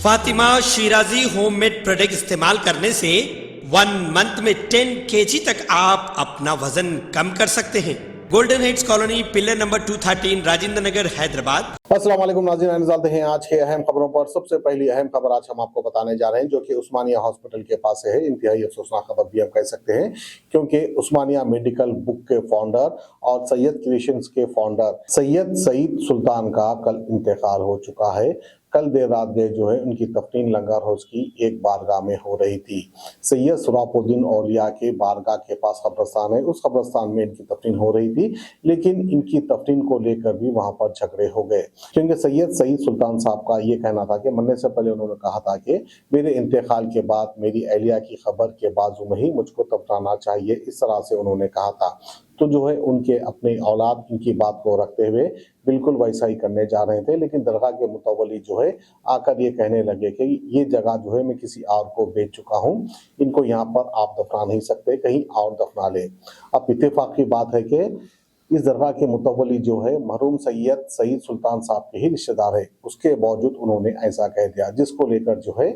Fatima Shirazi homemade product इस्तेमाल करने से 1 मंथ में 10 केजी तक आप अपना वजन कम कर सकते हैं। Golden heights colony, pillar number 213, Rajendra Nagar, Hyderabad. अस्सलाम वालेकुम नाज़रीन, नज़र हैं आज के अहम खबरों पर। सबसे पहली अहम खबर आज हम आपको बताने जा रहे हैं जो कि उस्मानिया हॉस्पिटल के पास से है। इंतहाई अफसोसनाक खबर भी हम कह सकते हैं क्योंकि उस्मानिया मेडिकल बुक के फाउंडर और सैयद क्रिएशंस के फाउंडर सैयद सईद सुल्तान का कल इंतकाल हो चुका है। कल देर रात गए जो है उनकी तफनीन लंगर हाउस की एक बारगाह में हो रही थी। सैयद सुरापुद्दीन औलिया के बारगाह के पास कब्रस्तान है, उस कब्रस्तान में इनकी तफनीन हो रही थी, लेकिन इनकी तफनीन को लेकर भी वहां पर झगड़े हो गए क्योंकि सैयद सईद सुल्तान साहब का ये कहना था कि मरने से पहले उन्होंने कहा था कि मेरे इंतकाल के बाद मेरी अहलिया की खबर के बाजू में ही मुझको दफनाना चाहिए, इस तरह से उन्होंने कहा था। तो जो है उनके अपने औलाद इनकी बात को रखते हुए बिल्कुल वैसा ही करने जा रहे थे, लेकिन दरगाह के मुतवली जो है आकर ये कहने लगे कि ये जगह जो है मैं किसी और को बेच चुका हूँ, इनको यहाँ पर आप दफना नहीं सकते, कहीं और दफना ले। अब इत्तेफाक की बात है कि इस दरगाह के मुतवली जो है मरहूम सैयद सईद सुल्तान साहब के ही रिश्तेदार है, उसके बावजूद उन्होंने ऐसा कह दिया, जिसको लेकर जो है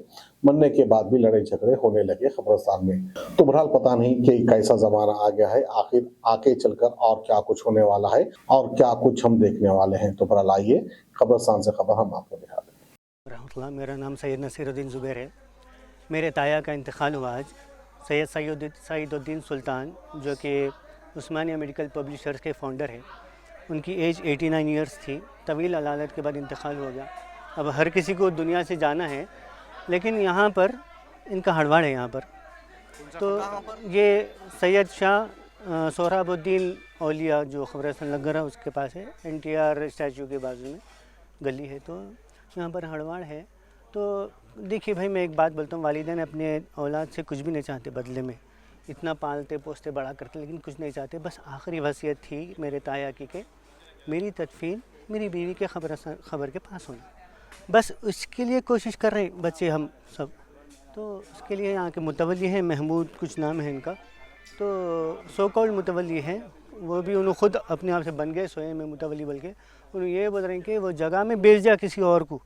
मरने के बाद भी लड़ाई झगड़े होने लगे कब्रिस्तान में। तो बहरहाल पता नहीं कि कैसा जमाना आ गया है, आखिर आगे चलकर और क्या कुछ होने वाला है और क्या कुछ हम देखने वाले हैं। तो बहरहाल आइए कब्रिस्तान से खबर हम आपको दिखा दें। रहमतुल्लाह, मेरा नाम सैयद नसीरुद्दीन ज़ुबैर है। मेरे ताया का इंतकाल हुआ आज, सैयद सईदुद्दीन सुल्तान, जो कि उस्मानिया मेडिकल पब्लिशर्स के फाउंडर हैं। उनकी एज 89 ईयर्स थी। तवील अलालत के बाद इंतकाल हो गया। अब हर किसी को दुनिया से जाना है, लेकिन यहाँ पर इनका हड़वाड़ है। यहाँ पर तो ये सैयद शाह सोहराबुद्दीन औलिया जो खबरस्तान लग रहा उसके पास है, NTR स्टैचू के बाजू में गली है, तो यहाँ पर हड़वाड़ है। तो देखिए भाई, मैं एक बात बोलता हूँ, वालिदैन अपने औलाद से कुछ भी नहीं चाहते बदले में, इतना पालते पोसते बड़ा करते, लेकिन कुछ नहीं चाहते। बस आखिरी वसीयत थी मेरे ताया की कि मेरी तदफीन मेरी बीवी के खबर के पास होना, बस उसके लिए कोशिश कर रहे हैं बच्चे हम सब। तो उसके लिए यहाँ के मुतवली हैं, महमूद कुछ नाम है इनका, तो सो कॉल्ड मुतवली हैं, वो भी उन्होंने ख़ुद अपने आप से बन गए सोए में मुतवली, बल्कि उन्होंने ये बोल रहे हैं कि वो जगह में बेच जा किसी और को,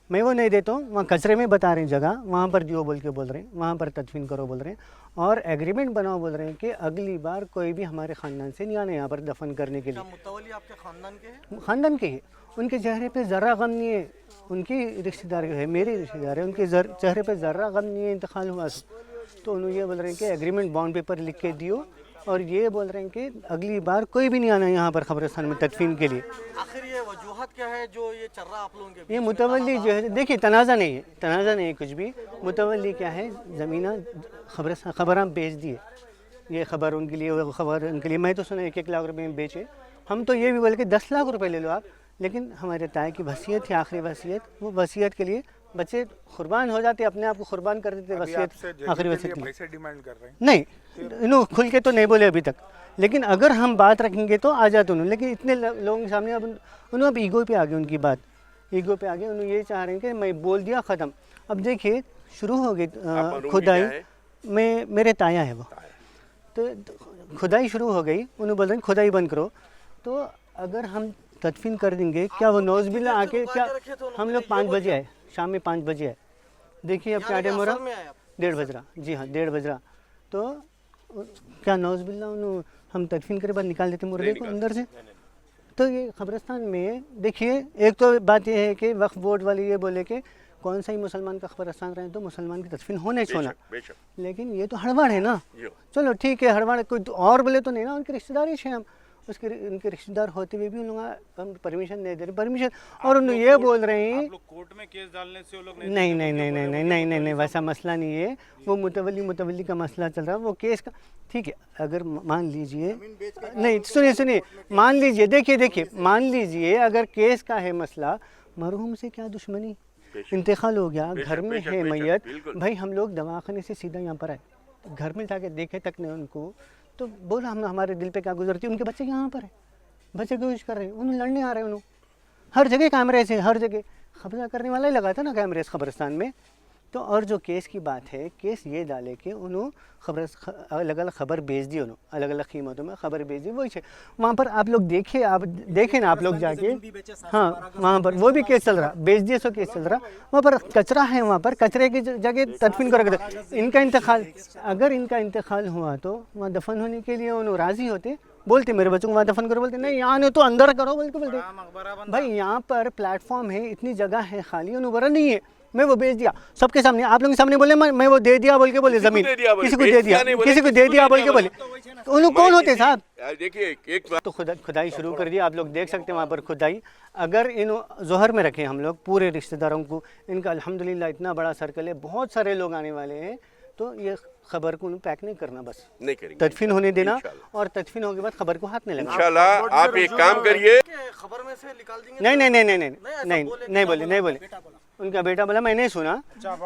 मैं वो नहीं देता हूँ, वहाँ कचरे में बता रहे हैं जगह, वहाँ पर दियो बोल के बोल रहे हैं, वहाँ पर तदफीन करो बोल रहे हैं, और एग्रीमेंट बनाओ बोल रहे हैं कि अगली बार कोई भी हमारे ख़ानदान से नहीं आना यहाँ पर दफन करने के लिए। मुतवली आपके ख़ानदान के हैं? ख़ानदान के हैं। उनके चेहरे पे ज़र्रा गम नहीं है, उनकी रिश्तेदार है, मेरे रिश्तेदार है, उनके चेहरे पे ज़र्रा गम नहीं है इंतकाल हुआ। तो उन्होंने ये बोल रहे हैं कि एग्रीमेंट बॉन्ड पेपर लिख के दियो, और ये बोल रहे हैं कि अगली बार कोई भी नहीं आना यहाँ पर कब्रिस्तान में तदफीन के लिए। आखिर ये वजूहत क्या है जो ये चल रहा आप लोगों के बीच? ये मुतवली जो है, देखिए तनाज़ा नहीं है, तनाज़ा नहीं है कुछ भी। मुतवली क्या है, ज़मीना खबरां बेच दिए, ये खबर उनके लिए, वो खबर उनके लिए। मैं तो सुना 1-1 लाख रुपए में बेचे, हम तो ये भी बोले कि 10 लाख रुपए ले लो आप, लेकिन हमारे ताए की वसीयत थी, आखिरी वसीयत, वो वसीयत के लिए बच्चे कुर्बान हो जाते, अपने आप को कुर्बान कर देते। वसीयत आखिरी वसीयत पैसे डिमांड कर रहे हैं? नहीं, इन्होंने खुल के तो नहीं बोले अभी तक, लेकिन अगर हम बात रखेंगे तो आ जाते उन्होंने। लेकिन इतने लोगों के सामने अब उन्होंने अब ईगो पे आ गए, उनकी बात ईगो पे आ गए। उन्होंने ये चाह रहे हैं कि मैं बोल दिया ख़त्म। अब देखिए शुरू हो गई खुदाई में, मेरे ताया है वो, तो खुदाई शुरू हो गई, उन्होंने बोल रहे हैं खुदाई बंद करो। तो अगर हम तदफीन कर देंगे, क्या वो नौज़बिल्ला आके, क्या हम लोग 5 बजे आए, शाम में 5 बजे आए, देखिए अब क्या टाइम हो रहा, 1:30 बज रहा, जी हाँ 1:30 बज रहा। तो क्या नौज़बिल्ला उन्होंने हम तदफीन के बाद निकाल देते मुर्दे को अंदर से? तो ये कब्रिस्तान में देखिए, एक तो बात ये है कि वक्फ बोर्ड वाले ये बोले कि कौन सा ही मुसलमान का कब्रिस्तान रहे तो मुसलमान की तदफीन होने छोड़ना, लेकिन ये तो हड़बड़ है ना। चलो ठीक है, हड़बड़ कोई और बोले तो नहीं ना, उनके रिश्तेदार ही हैं हम, उसके उनके रिश्तेदार होते हुए भी उन लोग हम परमिशन नहीं दे रहे, परमिशन। और उन ये बोल रहे हैं कोर्ट में केस डालने से वो लोग नहीं नहीं नहीं नहीं नहीं नहीं नहीं नहीं वैसा मसला नहीं है, वो मुतवली का मसला चल रहा है, वो केस का ठीक है। अगर मान लीजिए, नहीं सुनिए मान लीजिए, देखिए मान लीजिए अगर केस का है मसला, मरहूम से क्या दुश्मनी, इंतकाल हो गया, घर में है मैयत, भाई हम लोग दवाखाने से सीधा यहाँ पर आए, घर में जाके देखे तक नहीं उनको, तो बोला हम हमारे दिल पे क्या गुजरती है। उनके बच्चे यहाँ पर है, बच्चे कोशिश कर रहे हैं, उन्हें लड़ने आ रहे हैं, उन्होंने हर जगह कैमरे से, हर जगह कब्जा करने वाला ही लगा था ना कैमरे कब्रिस्तान में। तो और जो केस की बात है, केस ये डाले कि उन्होंने खबर अलग अलग खबर भेज दी, उन्होंने अलग अलग कीमतों में खबर भेज दी। वही है वहाँ पर आप लोग देखिए, आप देखें ना आप लोग जाके, हाँ वहाँ पर वो भी केस चल रहा, बेच दिए सो केस चल रहा। वहाँ पर कचरा है, वहाँ पर कचरे की जगह तदफीन को रख दो। इनका इंतकाल, अगर इनका इंतकाल हुआ तो वहाँ दफन होने के लिए उन्होंने राज़ी होते, बोलते मेरे बच्चों को वहाँ दफन करो, बोलते नहीं यहाँ नहीं तो अंदर करो, बोलते भाई यहाँ पर प्लेटफॉर्म है, इतनी जगह है खाली, उन्होंने नहीं है, मैं वो बेच दिया सबके सामने, आप लोगों के सामने बोले मैं वो दे दिया बोल के बोले, जमीन किसी को दे दिया, किसी को दे दिया बोल के बोले, उन्होंने कौन होते साहब? देखिए एक बात तो खुदाई शुरू कर दी, आप लोग देख सकते हैं वहाँ पर खुदाई। अगर इन जोहर में रखें हम लोग पूरे रिश्तेदारों को, इनका अल्हम्दुलिल्लाह इतना बड़ा सर्कल है, बहुत सारे लोग आने वाले हैं, तो ये खबर को पैक नहीं करना, बस नहीं करेंगे, तदफीन होने देना, और तदफीन होने के बाद खबर को हाथ में लगाना। इंशाल्लाह आप एक काम करिए, खबर में से निकाल देंगे। नहीं नहीं नहीं नहीं नहीं नहीं नहीं बोले उनका बेटा बोला, मैंने सुना,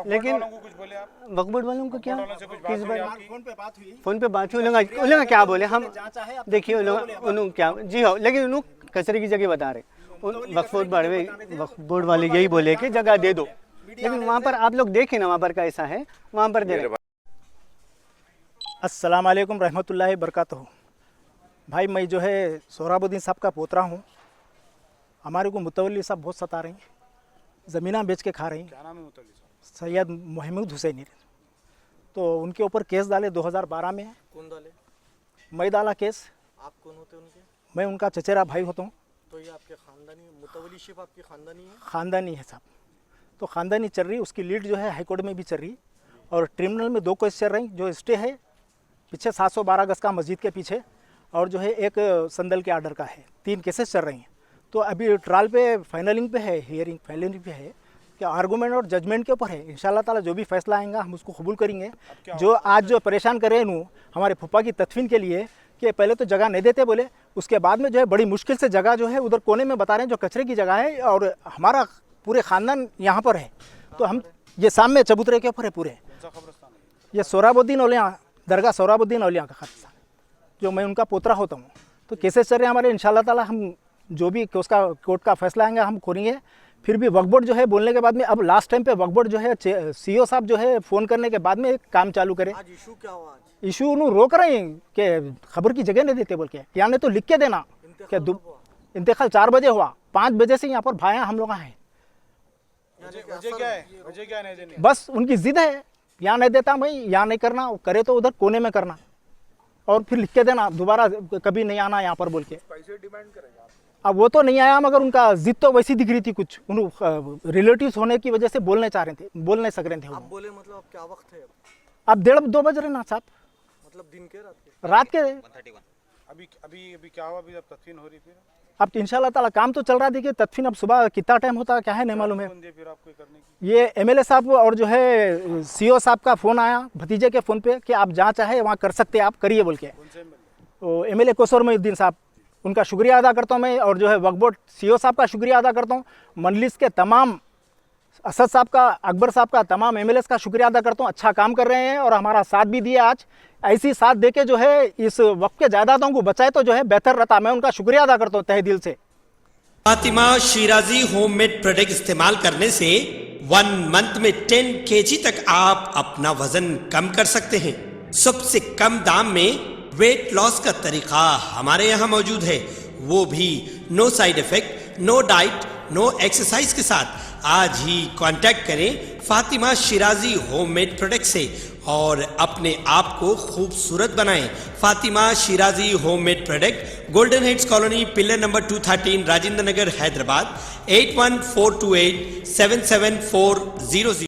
लेकिन वक्फ बोर्ड वालों को क्या किस बार फोन पे बात हुई, उन्होंने क्या बोले, हम देखिए उन्होंने क्या जी हो, लेकिन उन्होंने कचरे की जगह बता रहे, वक्फ बोर्ड वाले यही बोले कि जगह दे दो, लेकिन वहाँ पर आप लोग देखें ना वहाँ पर कैसा है, वहाँ पर दे रहे। अस्सलाम वालेकुम रहमतुल्लाहि बरकातहू। भाई मैं जो है सोहराबुद्दीन साहब का पोतरा हूँ। हमारे को मुतवल्ली साहब बहुत सता रही हैं, ज़मीना बेच के खा रही हैं। क्या नाम है मुतल्ली साहब? सैयद मोहम्मद हुसैनी। तो उनके ऊपर केस डाले 2012 में। कौन डाले? मैं डाला केस। आप कौन होते उनके? मैं उनका चचेरा भाई होता हूँ। तो ये आपके ख़ानदानी मुतवल्लीशिप आपकी ख़ानदानी है? ख़ानदानी है साहब, तो ख़ानदानी चल रही, उसकी लीड जो है हाई कोर्ट में भी चल रही, और ट्रिब्यूनल में 2 केस चल रही, जो स्टे है पीछे 712 गज का मस्जिद के पीछे, और जो है एक संदल के आर्डर का है। 3 केसेस चल रही हैं। तो अभी ट्रायल पे फाइनलिंग पे है, हियरिंग फाइनलिंग पे है, क्या आर्गूमेंट और जजमेंट के ऊपर है। इंशाल्लाह ताला जो भी फैसला आएगा हम उसको कबूल करेंगे। जो आज जो परेशान कर रहे हैं हमारे फुप्पा की तदफीन के लिए, कि पहले तो जगह नहीं देते बोले, उसके बाद में जो है बड़ी मुश्किल से जगह जो है उधर कोने में बता रहे हैं जो कचरे की जगह है, और हमारा पूरे ख़ानदान यहाँ पर है। तो हम ये सामने चबूतरे के ऊपर है पूरे, ये सोहराबुद्दीन औलिया दरगाह, सोहराबुद्दीन औलिया का खानदान, जो मैं उनका पोतरा होता हूँ। तो केसेस चल रहे हैं हमारे, इंशाल्लाह ताला हम जो भी उसका कोर्ट का फैसला आएगा हम करेंगे। फिर भी वक्फ बोर्ड जो है बोलने के बाद में, अब लास्ट टाइम पे वक्फ बोर्ड जो है CEO साहब जो है फ़ोन करने के बाद में काम चालू करे। आज इशू क्या हुआ? आज इशू उन्होंने रोक रहे हैं कि खबर की जगह नहीं देते बोल के, या नहीं तो लिख के देना। क्या इंतकाल 4 बजे हुआ, 5 बजे से यहाँ पर भाया हम लोग हैं। वजह क्या है? वजह क्या नहीं देनी? बस उनकी जिद है, यहाँ नहीं देता भाई, यहाँ नहीं करना, करे तो उधर कोने में करना, और फिर लिख के देना दोबारा कभी नहीं आना यहाँ पर बोल के। पैसे डिमांड करेंगे आप? अब वो तो नहीं आया, मगर उनका जिद तो वैसी दिख रही थी, कुछ उन रिलेटिव्स होने की वजह से बोल नहीं चाह रहे थे, बोल नहीं सक रहे थे। आप बोले मतलब अब क्या वक्त है? अब 1:30-2 बज रहे ना साहब, मतलब दिन के रात के। अभी अभी अभी क्या हुआ? अभी अब तदफीन हो रही थी, अब इंशाल्लाह ताला काम तो चल रहा है। देखिए तदफीन अब सुबह कितना टाइम होता है क्या है नहीं मालूम है। फिर आपको करने की ये MLA साहब और जो है CO साहब का फ़ोन आया भतीजे के फ़ोन पे कि आप जहाँ चाहे वहाँ कर सकते हैं, आप करिए बोल के। तो MLA कोसर मोहिउद्दीन साहब, उनका शुक्रिया अदा करता हूँ मैं, और जो है वक्फ बोर्ड CO साहब का शुक्रिया अदा करता हूँ, मजलिस के तमाम असद साहब का, अकबर साहब का, तमाम MLAs का शुक्रिया अदा करता हूँ। अच्छा काम कर रहे हैं और हमारा साथ भी दिया। आज ऐसी साथ दे के जो है इस वक्त के जायदादों को बचाए तो जो है बेहतर रहता। मैं उनका शुक्रिया अदा करता हूँ तहे दिल से। फातिमा शिराजी होममेड प्रोडक्ट इस्तेमाल करने से 1 मंथ में 10 kg तक आप अपना वजन कम कर सकते हैं। सबसे कम दाम में वेट लॉस का तरीका हमारे यहाँ मौजूद है, वो भी no side effect, no diet, no exercise के साथ। आज ही कांटेक्ट करें फातिमा शिराजी होममेड प्रोडक्ट से और अपने आप को खूबसूरत बनाएं। Fatima Shirazi homemade product, golden heads colony, pillar number 213, Rajendra Nagar, Hyderabad 8142877400।